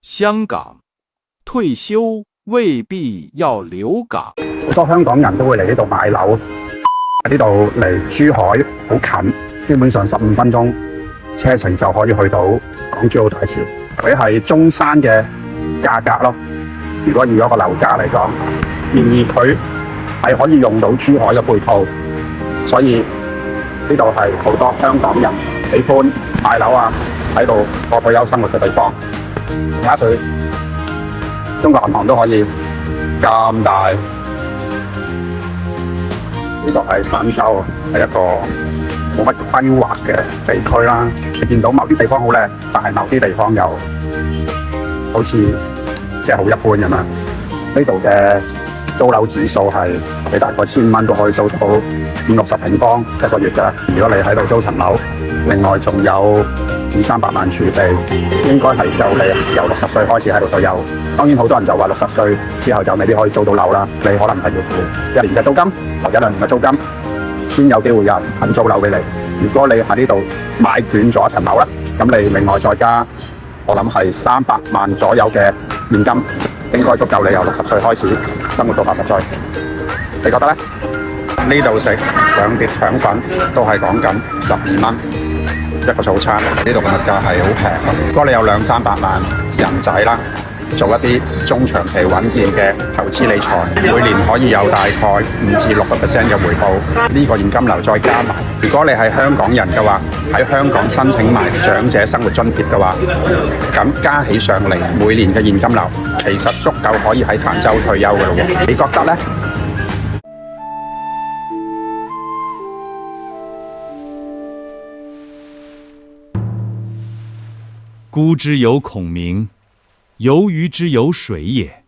香港退休未必要留港。好多香港人都會嚟呢度買樓，呢度離珠海好近，基本上15分鐘車程就可以去到港珠澳大橋。佢係中山嘅價格咯。如果以嗰個樓價嚟講，然而佢係可以用到珠海嘅配套，所以呢度係好多香港人喜歡買樓啊，喺度過退休生活嘅地方。睇下佢中國銀行都可以咁大，呢度係廣州，係一個冇乜規劃嘅地區啦。你見到某啲地方好靚，但係某啲地方又好似即係好一般咁樣。呢度嘅租樓指數係你大概1000蚊都可以租到50-60平方一個月㗎。如果你喺度租層樓，另外仲有200-300萬儲備，應該係夠你由60歲開始喺度退休。當然好多人就話60歲之後就未必可以租到樓啦，你可能係要付1年嘅租金或者2年嘅租金，先有機會有人肯租樓俾你。如果你喺呢度買斷咗一層樓啦，咁你另外再加我諗係300萬左右嘅現金，應該足夠你由60歲開始生活到80歲。你覺得呢？呢度食2碟腸粉都係講緊12蚊一個早餐，呢度嘅物價係好平。如果你有200-300萬人仔啦，做一啲中長期穩健嘅投資理財，每年可以有大概5-6% 嘅回報。呢個現金流再加埋，如果你係香港人嘅話，喺香港申請埋長者生活津貼嘅話，咁加起上嚟每年嘅現金流其實足夠可以喺潭州退休嘅咯喎。你覺得呢？孤之有孔明，游鱼之有水也。